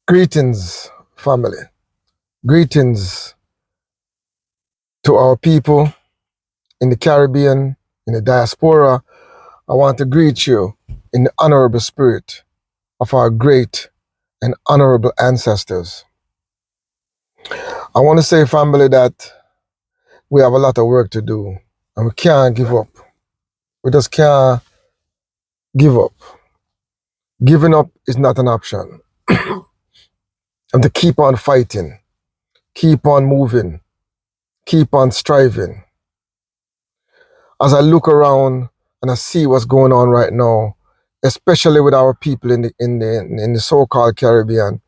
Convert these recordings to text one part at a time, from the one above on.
Greetings, family. Greetings to our people in the Caribbean, in the diaspora. I want to greet you in the honorable spirit of our great and honorable ancestors. I want to say, family, that we have a lot of work to do and we can't give up. We just can't give up. Giving up is not an option. And to keep on fighting, keep on moving, keep on striving. As I look around and I see what's going on right now, especially with our people in the so-called Caribbean,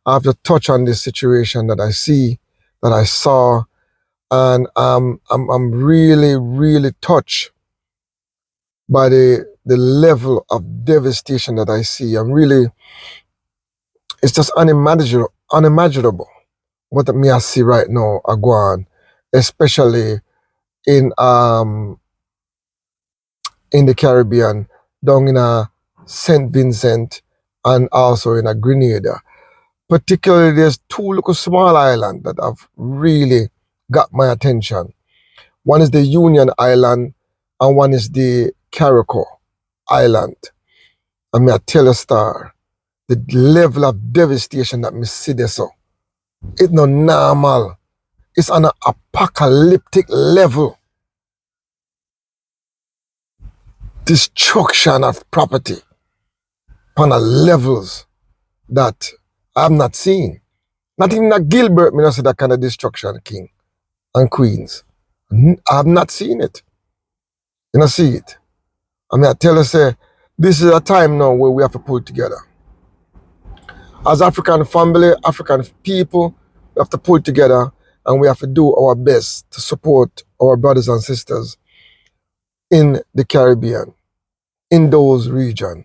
I have to touch on this situation that I see, that I saw, and I'm really touched by the level of devastation that I see. It's just unimaginable what me I see right now, Aguan, especially in the Caribbean, down in Saint Vincent and also in Grenada. Particularly, there's two little small islands that have really got my attention. One is the Union Island and one is the Carriacou Island. And me I tell a star, the level of devastation that me see there, so it's not normal. It's on an apocalyptic level. Destruction of property on a levels that I've not seen. Not even at Gilbert, me not see that kind of destruction, king and queens. I have not seen it. You not see it. I mean, I tell you, say, this is a time now where we have to pull together. As African family, African people, we have to pull together and we have to do our best to support our brothers and sisters in the Caribbean, in those regions.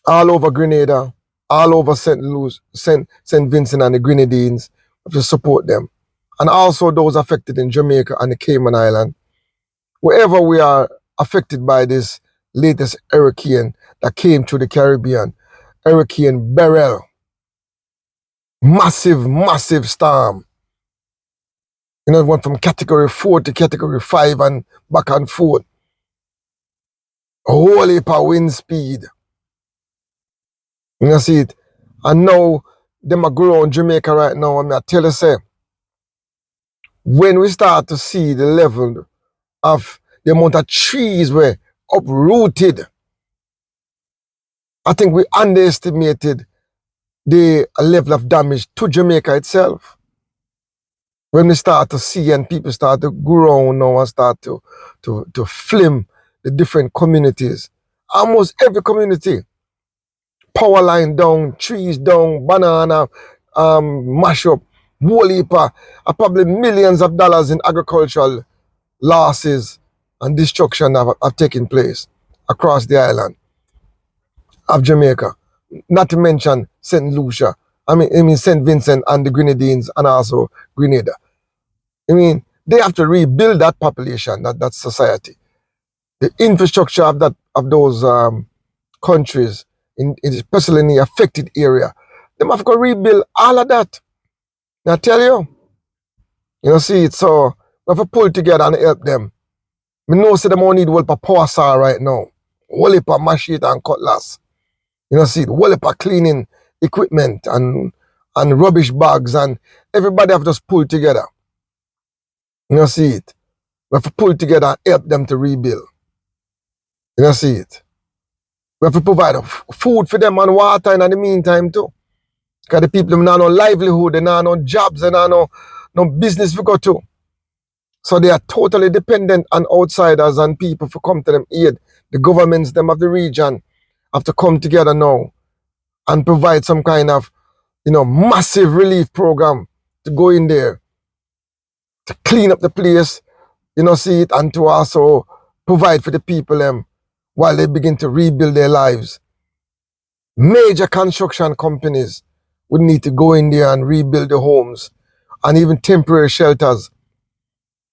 All over Grenada, all over Saint Vincent and the Grenadines, we have to support them. And also those affected in Jamaica and the Cayman Island. Wherever we are affected by this latest hurricane that came through the Caribbean, Hurricane Beryl, massive storm. You know, it went from category 4 to category 5 and back and forth. A whole heap of wind speed. You know, see it? And now, them are growing in Jamaica right now, and I tell you, say, when we start to see the level of the amount of trees were uprooted, I think we underestimated the level of damage to Jamaica itself. When we start to see and people start to grow now and start to film the different communities, almost every community, power line down, trees down, banana mash up, whole heap of probably millions of dollars in agricultural losses and destruction have taken place across the island of Jamaica. Not to mention St. Lucia, I mean Saint Vincent and the Grenadines and also Grenada. I mean, they have to rebuild that population, that society. The infrastructure of those countries, especially in the affected area, they have to rebuild all of that. I tell you, see it, so we have to pull together and help them. I know say them all need whole power saw right now. Whole heap of machete and cutlass. See it, whole heap of cleaning equipment and rubbish bags, and everybody have to just pull together. See it. We have to pull together and help them to rebuild. See it. We have to provide food for them and water in the meantime too. Because the people have no livelihood, they have no jobs, they have no business to go to. So they are totally dependent on outsiders and people to come to them aid. The governments, them of the region, have to come together now and provide some kind of, massive relief program to go in there, to clean up the place, see it, and to also provide for the people while they begin to rebuild their lives. Major construction companies would need to go in there and rebuild the homes, and even temporary shelters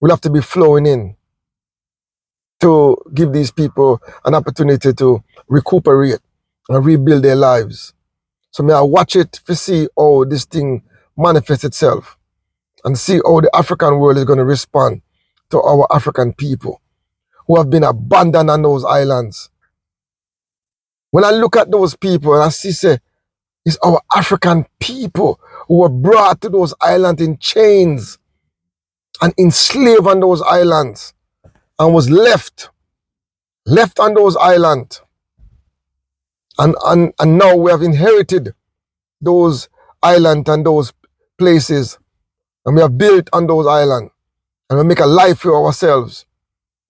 will have to be flowing in to give these people an opportunity to recuperate and rebuild their lives. So may I watch it to see how this thing manifests itself and see how the African world is going to respond to our African people who have been abandoned on those islands. When I look at those people and I see, say, it's our African people who were brought to those islands in chains and enslaved on those islands and was left on those islands. And now we have inherited those islands and those places, and we have built on those islands, and we make a life for ourselves.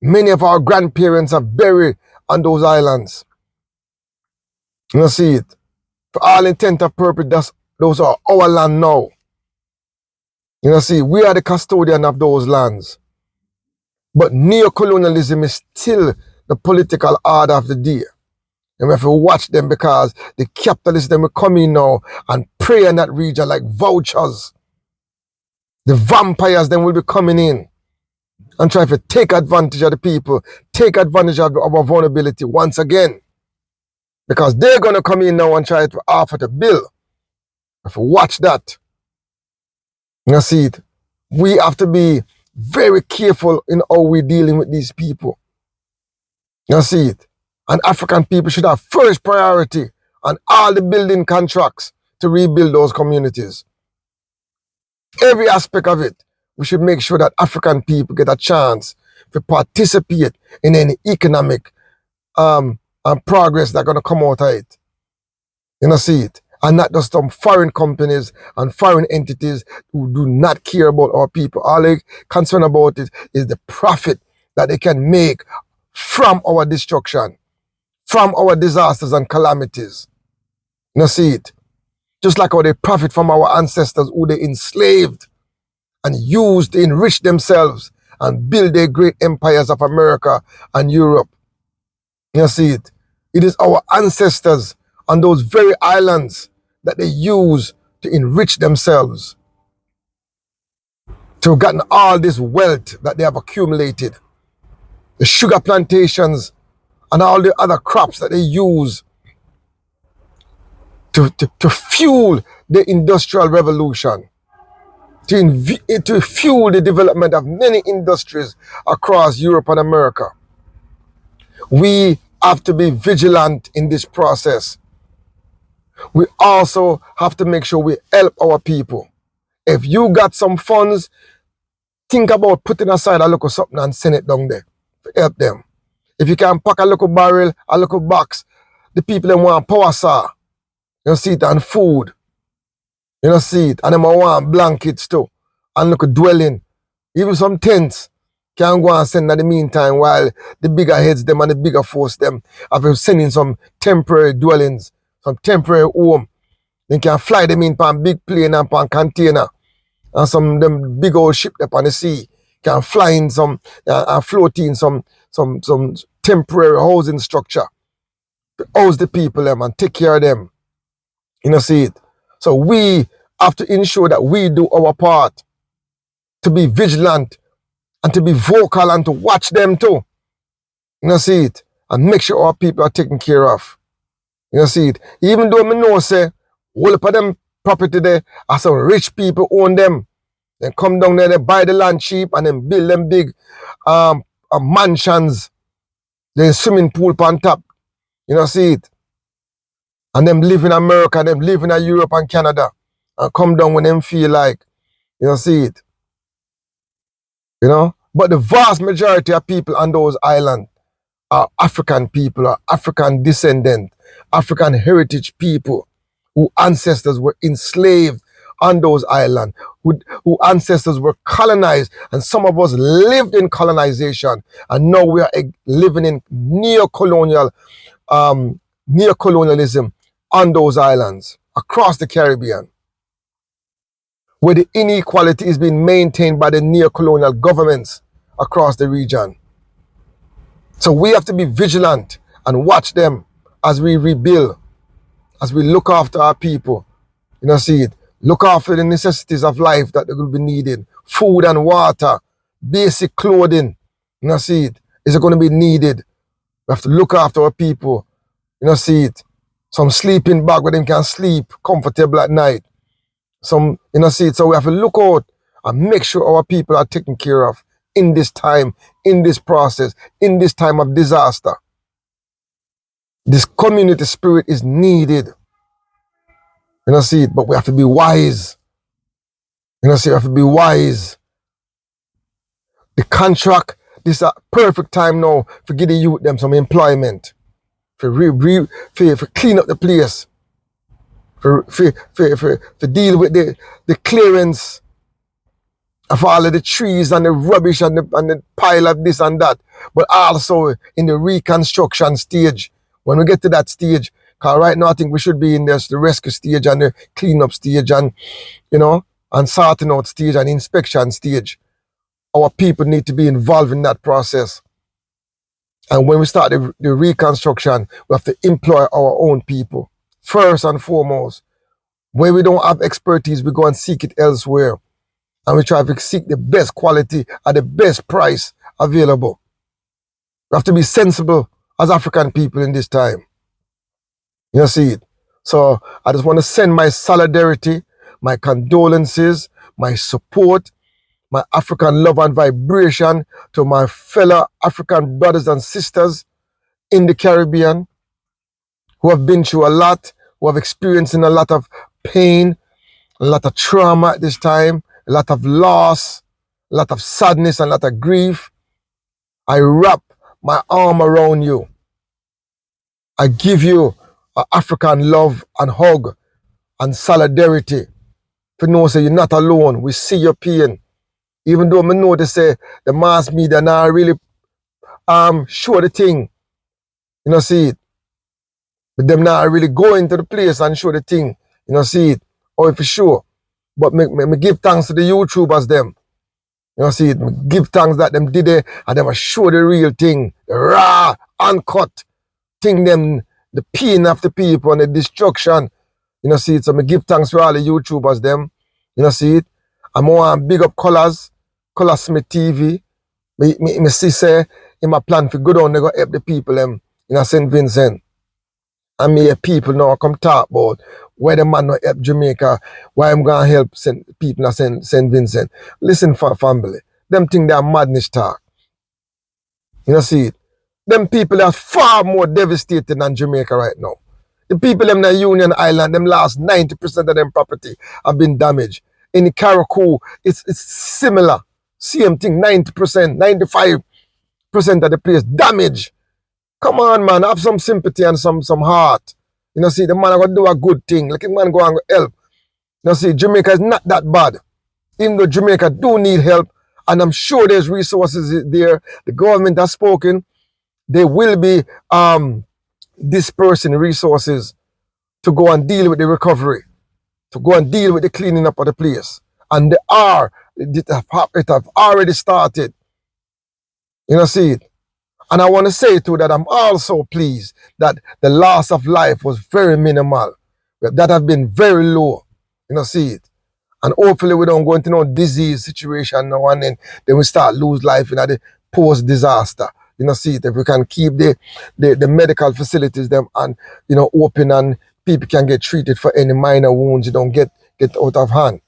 Many of our grandparents are buried on those islands. You see it? For all intent and purpose, those are our land now. You see, we are the custodian of those lands. But neocolonialism is still the political order of the day. And we have to watch them because the capitalists them will come in now and prey in that region like vultures. The vampires then will be coming in and try to take advantage of the people, take advantage of our vulnerability once again. Because they're going to come in now and try to offer the bill. We have to watch that. You see it? We have to be very careful in how we're dealing with these people. You see it? And African people should have first priority on all the building contracts to rebuild those communities. Every aspect of it, we should make sure that African people get a chance to participate in any economic and progress that's going to come out of it. You see it? And not just some foreign companies and foreign entities who do not care about our people. All they concerned about it is the profit that they can make from our destruction, from our disasters and calamities. You see it? Just like how they profit from our ancestors who they enslaved and used to enrich themselves and build their great empires of America and Europe. You see it? It is our ancestors on those very islands that they use to enrich themselves, to have gotten all this wealth that they have accumulated. The sugar plantations and all the other crops that they use to fuel the industrial revolution, to fuel the development of many industries across Europe and America. We have to be vigilant in this process. We also have to make sure we help our people. If you got some funds, think about putting aside a little something and send it down there to help them. If you can pack a little barrel, a little box, the people that want power saw, you see it, and food, you see it, and them want blankets too, and look dwelling, even some tents can go and send in the meantime while the bigger heads them and the bigger force them have sending some temporary dwellings, some temporary home. They can fly them in on big plane and on container, and some them big old ship up on the sea can fly in some and float in some temporary housing structure to house the people them and take care of them. You see it? So we have to ensure that we do our part to be vigilant and to be vocal and to watch them too. You see it? And make sure our people are taken care of. You see it? Even though me know say all of them property there are some rich people own them. They come down there, they buy the land cheap and then build them big mansions. Then swimming pool on top. You see it? And them live in America, them live in Europe and Canada. And come down when them feel like. You see it? But the vast majority of people on those islands are African people, are African descendant, African heritage people whose ancestors were enslaved on those islands, whose ancestors were colonized, and some of us lived in colonization, and now we are living in neocolonialism on those islands across the Caribbean, where the inequality is being maintained by the neocolonial governments across the region. So we have to be vigilant and watch them as we rebuild, as we look after our people. See it? Look after the necessities of life that will be needed. Food and water, basic clothing, see it? Is it going to be needed? We have to look after our people, see it? Some sleeping bag where them can sleep comfortable at night. Some, see it. So we have to look out and make sure our people are taken care of in this time, in this process, in this time of disaster. This community spirit is needed. See it, but we have to be wise. See, we have to be wise. The contract, this is a perfect time now for give the youth them some employment. For clean up the place. For deal with the clearance of all of the trees and the rubbish and the pile of this and that. But also in the reconstruction stage. When we get to that stage, because right now I think we should be in the rescue stage and the cleanup stage and, and sorting out stage and inspection stage. Our people need to be involved in that process. And when we start the reconstruction, we have to employ our own people. First and foremost, where we don't have expertise, we go and seek it elsewhere. And we try to seek the best quality at the best price available. We have to be sensible as African people in this time. See it? So I just want to send my solidarity, my condolences, my support, my African love and vibration to my fellow African brothers and sisters in the Caribbean who have been through a lot, who have experienced a lot of pain, a lot of trauma at this time, a lot of loss, a lot of sadness, and a lot of grief. I wrap my arm around you. I give you African love and hug and solidarity. For know say you're not alone. We see your pain. Even though I know they say the mass media now really show the thing. See it. But them now really go into the place and show the thing. See it. Or if it's sure. But me give thanks to the YouTubers them. See it. Me give thanks that them did it and them show the real thing. The raw, uncut thing them, the pain of the people and the destruction. See it. So me give thanks to all the YouTubers them. See it. I'm more big up Colors Smith TV. Me see say in my plan for go down they go help the people them in Saint Vincent. And me people now come talk about why the man not help Jamaica, why I'm gonna help people in Saint Vincent. Listen for family. Them think they are madness talk. See it. Them people are far more devastated than Jamaica right now. The people in the Union Island, them last 90% of them property have been damaged. In the Carriacou, it's similar. Same thing, 90%, 95% of the place damaged. Come on, man, have some sympathy and some heart. See, the man going to do a good thing. Like, the man go and help. See, Jamaica is not that bad. Even though Jamaica do need help, and I'm sure there's resources there. The government has spoken. They will be dispersing resources to go and deal with the recovery, to go and deal with the cleaning up of the place. And it have already started. See it. And I want to say too that I'm also pleased that the loss of life was very minimal. That have been very low. See it. And hopefully we don't go into no disease situation now and then we start lose life in the post-disaster. See it. If we can keep the medical facilities them and open and people can get treated for any minor wounds, you don't get out of hand.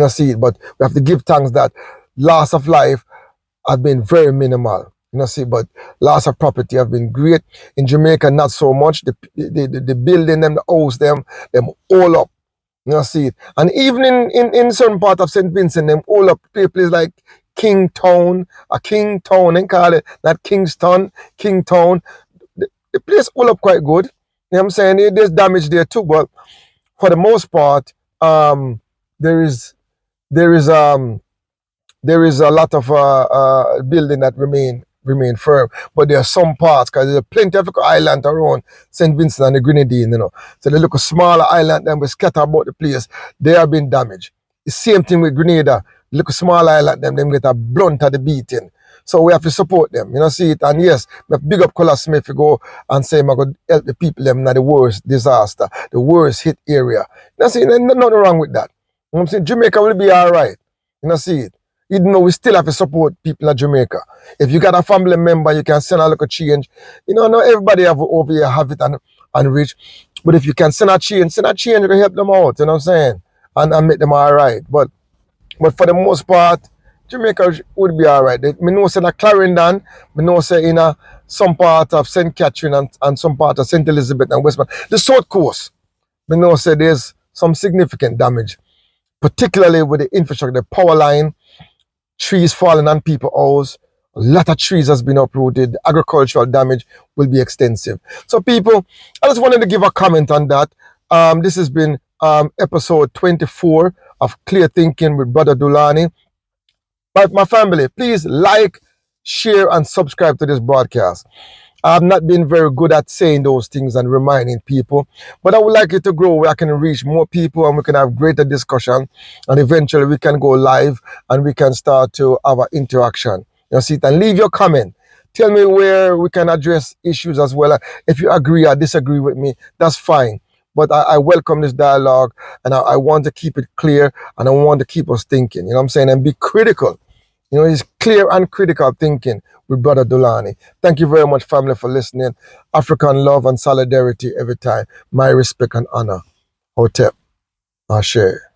See it. But we have to give thanks that loss of life has been very minimal. See, but loss of property have been great. In Jamaica, not so much. The building them, the house them all up. See it. And even in certain part of Saint Vincent, them all up places like Kingtown, and call it, not Kingston, Kingtown. The place all up quite good. What I'm saying? There's damage there too, but for the most part, there is a lot of building that remain firm, but there are some parts because there's plenty of island around Saint Vincent and the Grenadine, So they look a smaller island them we scatter about the place. They have been damaged. The same thing with Grenada. Look a small island them get a blunt at the beating. So we have to support them, see it. And yes, we have big up Colors Smith to go and say I'm going to help the people them in the worst disaster, the worst hit area. See, there's nothing wrong with that. I'm saying Jamaica will be all right. See it. Even though we still have to support people in Jamaica. If you got a family member, you can send a little change. Not everybody over here have it and rich. But if you can send a change, you can help them out, you know what I'm saying? And make them all right. But for the most part, Jamaica would be all right. Me know say in Clarendon, me know say in some part of St. Catherine and some part of St. Elizabeth and Westman. The South Coast, me know say there's some significant damage, particularly with the infrastructure, the power line, trees falling on people's house. A lot of trees has been uprooted. The agricultural damage will be extensive. So people, I just wanted to give a comment on that. This has been episode 24 of Clear Thinking with Brother Dulani. But my family, please like, share, and subscribe to this broadcast. I've not been very good at saying those things and reminding people, but I would like it to grow where I can reach more people and we can have greater discussion, and eventually we can go live and we can start to have an interaction. You see, and leave your comment. Tell me where we can address issues as well. If you agree or disagree with me, that's fine. But I welcome this dialogue, and I want to keep it clear, and I want to keep us thinking, you know what I'm saying, and be critical. You know, it's clear and critical thinking with Brother Dulani. Thank you very much, family, for listening. African love and solidarity every time. My respect and honor. Hotep. Ashe.